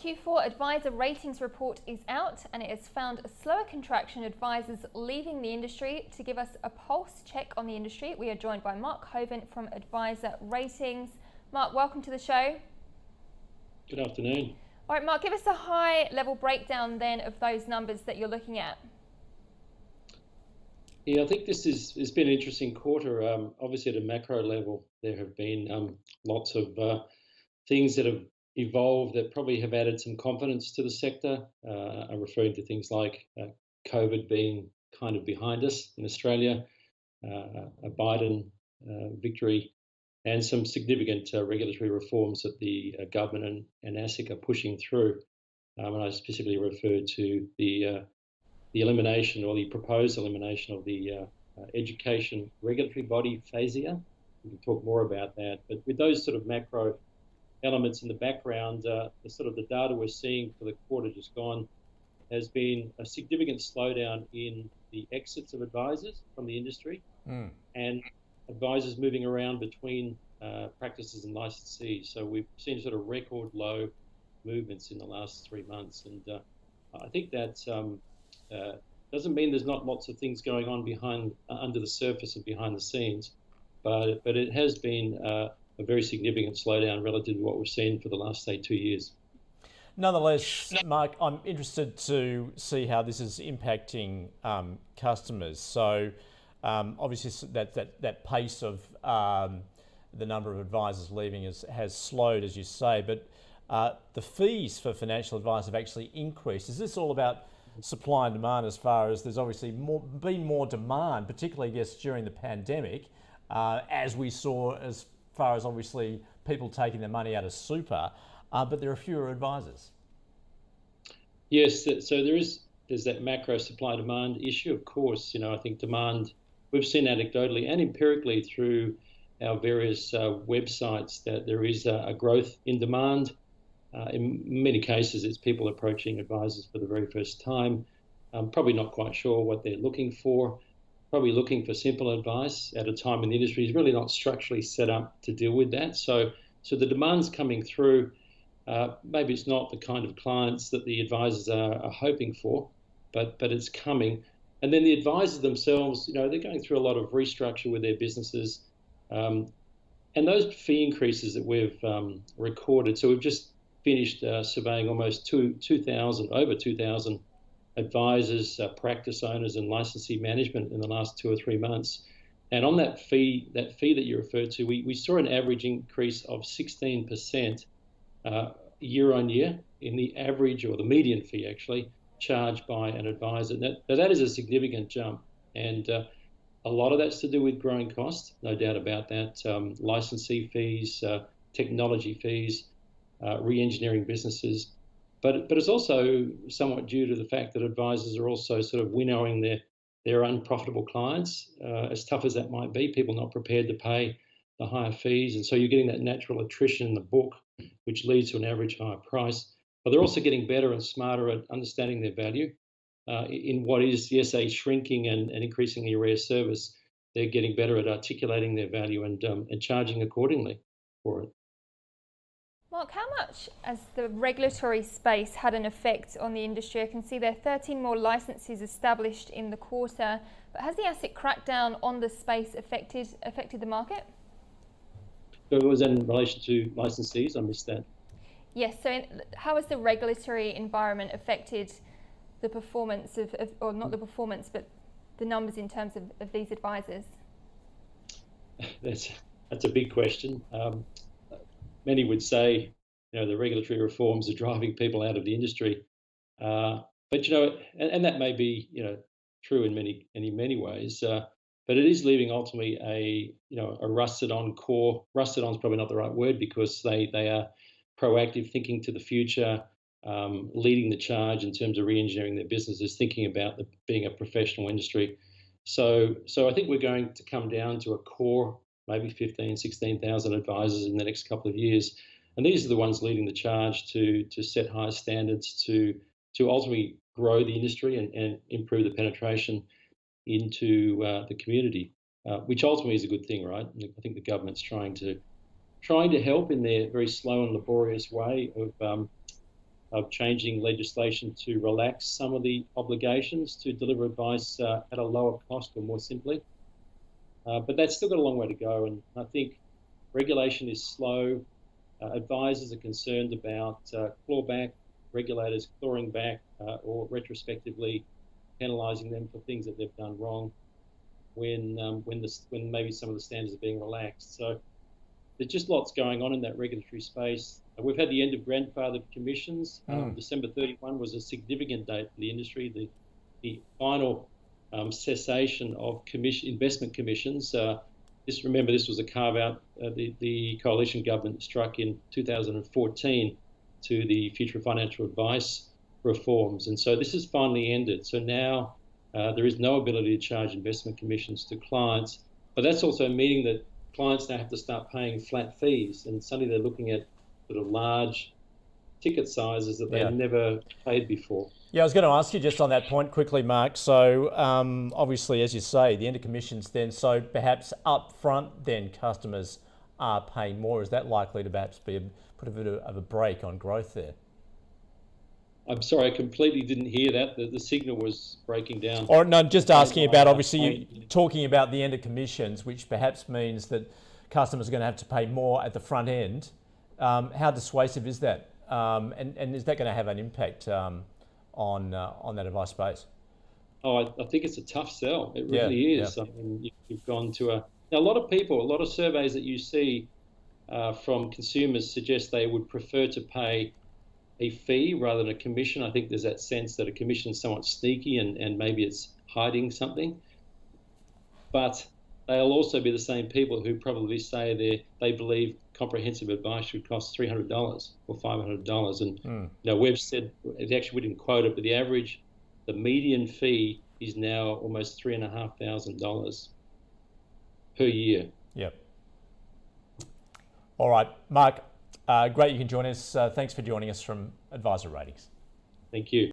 Q4 Advisor Ratings Report is out and it has found a slower contraction, advisors leaving the industry. To give us a pulse check on the industry, we are joined by Mark Hoven from Advisor Ratings. Mark, welcome to the show. Good afternoon. All right, Mark, give us a high-level breakdown then of those numbers that you're looking at. Yeah, I think it's been an interesting quarter. Obviously, at a macro level, there have been lots of things that have evolved that probably have added some confidence to the sector. I'm referring to things like COVID being kind of behind us in Australia, a Biden victory, and some significant regulatory reforms that the government and ASIC are pushing through. And I specifically refer to the elimination or the proposed elimination of the education regulatory body, FASEA. We can talk more about that. But with those sort of macro elements in the background, the data we're seeing for the quarter just gone has been a significant slowdown in the exits of advisors from the industry and advisors moving around between practices and licensees. So we've seen sort of record low movements in the last 3 months. And I think that doesn't mean there's not lots of things going on under the surface and behind the scenes, but it has been a very significant slowdown relative to what we've seen for the last, say, 2 years. Nonetheless, Mark, I'm interested to see how this is impacting customers. So obviously that pace of the number of advisors leaving has slowed, as you say, but the fees for financial advice have actually increased. Is this all about supply and demand, as far as there's obviously been more demand, particularly, I guess, during the pandemic, as we saw, as far as obviously people taking their money out of super, but there are fewer advisors? Yes, so there's that macro supply demand issue. Of course, I think demand, we've seen anecdotally and empirically through our various websites that there is a growth in demand. In many cases, it's people approaching advisors for the very first time, probably not quite sure what they're looking for, probably looking for simple advice at a time when the industry is really not structurally set up to deal with that. So the demand's coming through. Maybe it's not the kind of clients that the advisors are hoping for, but it's coming. And then the advisors themselves, they're going through a lot of restructure with their businesses. And those fee increases that we've recorded, so we've just finished surveying almost over 2,000 advisors, practice owners and licensee management in the last 2 or 3 months. And on that fee that you referred to, we saw an average increase of 16% year on year in the average, or the median fee actually, charged by an advisor. That is a significant jump. And a lot of that's to do with growing costs, no doubt about that. Licensee fees, technology fees, re-engineering businesses. But it's also somewhat due to the fact that advisors are also sort of winnowing their unprofitable clients, as tough as that might be, people not prepared to pay the higher fees. And so you're getting that natural attrition in the book, which leads to an average higher price. But they're also getting better and smarter at understanding their value. In what is, yes, a shrinking and increasingly rare service, they're getting better at articulating their value and charging accordingly for it. Mark, how much has the regulatory space had an effect on the industry? I can see there are 13 more licenses established in the quarter, but has the ASIC crackdown on the space affected the market? So was that in relation to licensees? I missed that. Yes, so how has the regulatory environment affected the performance or not the performance, but the numbers in terms of these advisors? That's a big question. Many would say, the regulatory reforms are driving people out of the industry. But, and that may be, true in many ways. But it is leaving ultimately a rusted-on core. Rusted-on is probably not the right word, because they are proactive, thinking to the future, leading the charge in terms of re-engineering their businesses, thinking about being a professional industry. So I think we're going to come down to a core, maybe 15,000, 16,000 advisors in the next couple of years. And these are the ones leading the charge to set higher standards, to ultimately grow the industry and improve the penetration into the community, which ultimately is a good thing, right? I think the government's trying to help in their very slow and laborious way of changing legislation to relax some of the obligations to deliver advice at a lower cost or more simply. But that's still got a long way to go, and I think regulation is slow. Advisors are concerned about clawback, regulators clawing back or retrospectively penalising them for things that they've done wrong when maybe some of the standards are being relaxed. So there's just lots going on in that regulatory space. We've had the end of grandfathered commissions. December 31 was a significant date for the industry. The final cessation of investment commissions. Remember, this was a carve-out the coalition government struck in 2014 to the future financial advice reforms. And so this has finally ended. So now there is no ability to charge investment commissions to clients, but that's also meaning that clients now have to start paying flat fees, and suddenly they're looking at sort of large ticket sizes that they've never paid before. Yeah, I was going to ask you just on that point quickly, Mark. So obviously, as you say, the end of commissions then, so perhaps up front then customers are paying more. Is that likely to perhaps put a bit of a break on growth there? I'm sorry, I completely didn't hear that. The signal was breaking down. Or no, just asking about, obviously, you talking about the end of commissions, which perhaps means that customers are going to have to pay more at the front end. How dissuasive is that? And is that going to have an impact on that advice space? Oh, I think it's a tough sell. It really is. Yeah. I mean, you've gone to now, a lot of surveys that you see from consumers suggest they would prefer to pay a fee rather than a commission. I think there's that sense that a commission is somewhat sneaky and maybe it's hiding something. But they'll also be the same people who probably say they believe comprehensive advice should cost $300 or $500. And we've said, actually we didn't quote it, but the median fee is now almost $3,500 per year. Yep. All right, Mark, great you can join us. Thanks for joining us from Advisor Ratings. Thank you.